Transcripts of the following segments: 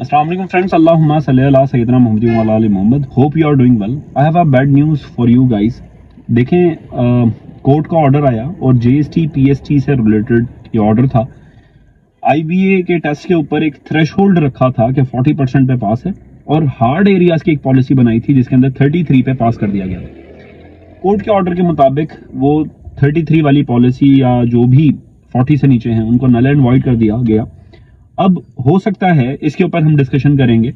Assalamu alaikum friends, Allahumma salli ala sayyidina Muhammad wa ala ali Muhammad. Hope you are doing well. I have a bad news for you guys. देखें court का order आया और GST PST से related ये order था। IBA के test के ऊपर एक थ्रेशोल्ड रखा था कि 40% पे पास है और हार्ड एरियाज की एक पॉलिसी बनाई थी जिसके अंदर 33 पे पास कर दिया गया था। कोर्ट के ऑर्डर के मुताबिक वो 33 वाली पॉलिसी या जो भी 40 से नीचे हैं उनको नल एंड वॉइड कर दिया गया। अब हो सकता है इसके ऊपर हम डिस्कशन करेंगे।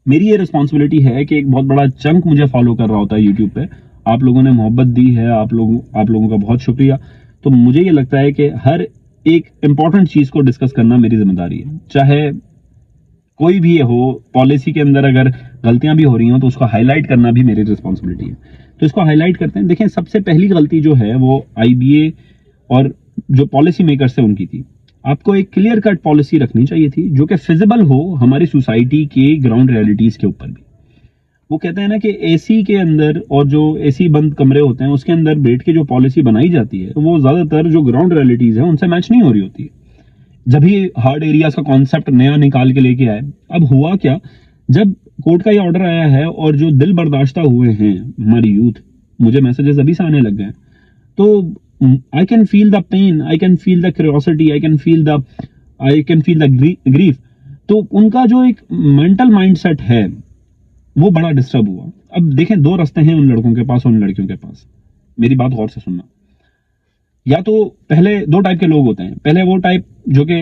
मेरी ये रिस्पॉन्सिबिलिटी है कि एक बहुत बड़ा चंक मुझे फॉलो कर रहा होता है यूट्यूब पे। आप लोगों ने मोहब्बत दी है, आप लोगों का बहुत शुक्रिया। तो मुझे ये लगता है कि हर एक इंपॉर्टेंट चीज को डिस्कस करना मेरी जिम्मेदारी है, चाहे कोई भी हो। पॉलिसी के अंदर अगर गलतियां भी हो रही हो तो उसको हाईलाइट करना भी मेरी रिस्पॉन्सिबिलिटी है। तो इसको हाईलाइट करते हैं। देखें, सबसे पहली गलती जो है वो आईबीए और जो पॉलिसी मेकर्स है उनकी थी। आपको एक क्लियर कट पॉलिसी रखनी चाहिए थी जो कि फिजिबल हो हमारी सोसाइटी के ग्राउंड रियलिटीज के ऊपर भी। वो कहते हैं ना कि एसी के अंदर और जो एसी बंद कमरे होते हैं उसके अंदर बैठ के जो पॉलिसी बनाई जाती है वो ज्यादातर जो ग्राउंड रियलिटीज है उनसे मैच नहीं हो रही होती है। जब ही हार्ड एरियाज का कॉन्सेप्ट नया निकाल के लेके आए, अब हुआ क्या, जब कोर्ट का ये ऑर्डर आया है और जो दिल बर्दाश्ता हुए हैं हमारी यूथ, मुझे मैसेजेस अभी से आने लग गए, तो I can feel the pain, I can feel the curiosity, I can feel the grief। तो उनका जो एक मेंटल माइंडसेट है वो बड़ा डिस्टर्ब हुआ। अब देखें, दो रास्ते हैं उन लड़कों के पास और उन लड़कियों के पास। मेरी बात गौर से सुनना। या तो पहले दो टाइप के लोग होते हैं। पहले वो टाइप जो कि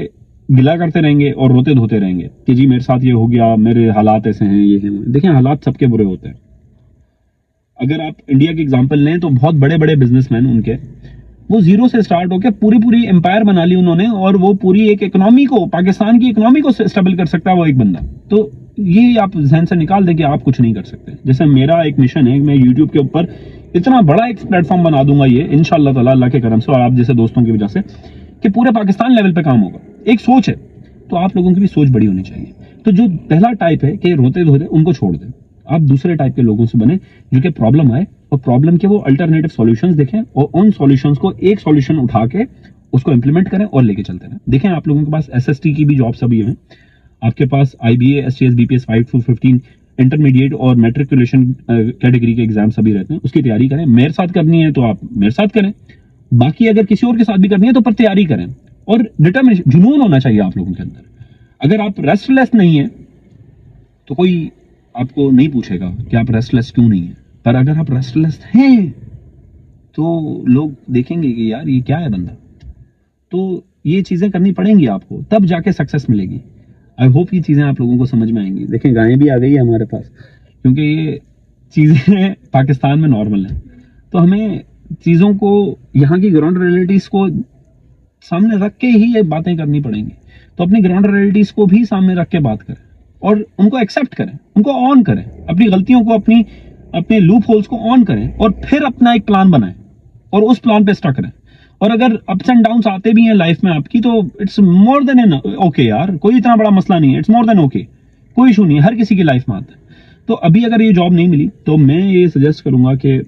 गिला करते रहेंगे और रोते धोते रहेंगे कि जी मेरे साथ ये हो गया, मेरे हालात ऐसे हैं, ये हैं। देखें, हालात सबके बुरे होते हैं। अगर आप इंडिया की एग्जांपल लें तो बहुत बड़े बड़े बिजनेसमैन उनके, वो जीरो से स्टार्ट होकर पूरी एम्पायर बना ली उन्होंने और वो पूरी एक इकोनॉमी को, पाकिस्तान की इकोनॉमी को स्टेबल कर सकता है वो एक बंदा। तो ये आप जहन से निकाल दें कि आप कुछ नहीं कर सकते। जैसे मेरा एक मिशन है, मैं यूट्यूब के ऊपर इतना बड़ा एक प्लेटफॉर्म बना दूंगा ये इंशाल्लाह ताला, अल्लाह के करम से और आप जैसे दोस्तों की वजह से, कि पूरे पाकिस्तान लेवल पे काम होगा। एक सोच है, तो आप लोगों की भी सोच बड़ी होनी चाहिए। तो जो पहला टाइप है कि रोते धोते, उनको छोड़ दें। आप दूसरे टाइप के लोगों से बने जो कि प्रॉब्लम आए और प्रॉब्लम के वो अल्टरनेटिव सॉल्यूशंस देखें और उन सॉल्यूशंस को एक सॉल्यूशन उठा के उसको इंप्लीमेंट करें और लेके चलते रहें। देखें, आप लोगों के पास एसएसटी की भी जॉब्स अभी हैं, आपके पास IBA, STS, BPS 5 to 15 intermediate और मैट्रिकुलेशन कैटेगरी के एग्जाम्स अभी रहते हैं, उसकी तैयारी करें। मेरे साथ करनी है तो आप मेरे साथ करें, बाकी अगर किसी और के साथ भी करनी है तो पर तैयारी करें। और डिटर्मिनेशन, जुनून होना चाहिए आप लोगों के अंदर। अगर आप रेस्टलेस नहीं है तो कोई आपको नहीं पूछेगा कि आप रेस्टलेस क्यों नहीं है। पर अगर आप रेस्टलेस हैं तो लोग देखेंगे कि यार ये क्या है बंदा। तो ये चीजें करनी पड़ेंगी आपको, तब जाके सक्सेस मिलेगी। आई होप ये चीजें आप लोगों को समझ में आएंगी। देखें, गायें भी आ गई है हमारे पास, क्योंकि ये चीजें पाकिस्तान में नॉर्मल है। तो हमें चीजों को, यहाँ की ग्राउंड रियलिटीज को सामने रख के ही ये बातें करनी पड़ेंगी। तो अपनी ग्राउंड रियलिटीज को भी सामने रख के बात करें और उनको एक्सेप्ट करें, उनको ऑन करें, अपनी गलतियों को, अपने लूप होल्स को ऑन करें और फिर अपना एक प्लान बनाएं और उस प्लान पे स्टक रहें। और अगर अप्स एंड डाउन्स आते भी हैं लाइफ में आपकी, तो it's more than an okay यार, कोई इतना बड़ा मसला नहीं है। इट्स मोर देन ओके, कोई इशू नहीं है, हर किसी की लाइफ में आता है। तो अभी अगर ये जॉब नहीं मिली तो मैं ये सजेस्ट करूंगा कि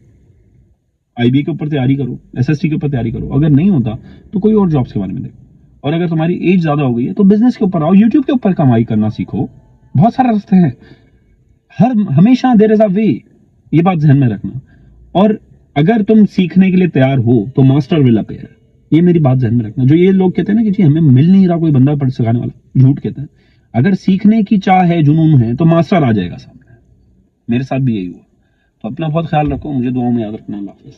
आईबी के ऊपर तैयारी करो, एसएसटी के ऊपर तैयारी करो। अगर नहीं होता तो कोई और जॉब्स के बारे में देखो। और अगर तुम्हारी एज ज्यादा हो गई है तो बिजनेस के ऊपर आओ, यूट्यूब के ऊपर कमाई करना सीखो। बहुत सारे रास्ते हैं, हमेशा देयर इज अ वे, ये बात ध्यान में रखना। और अगर तुम सीखने के लिए तैयार हो तो मास्टर विल अपीयर, ये मेरी बात ध्यान में रखना। जो ये लोग कहते हैं ना कि जी हमें मिल नहीं रहा कोई बंदा पढ़ सिखाने वाला, झूठ कहते हैं। अगर सीखने की चाह है, जुनून है, तो मास्टर आ जाएगा सामने। मेरे साथ भी यही हुआ। तो अपना बहुत ख्याल रखो, मुझे दुआओं में याद रखना। अल्लाह हाफिज़।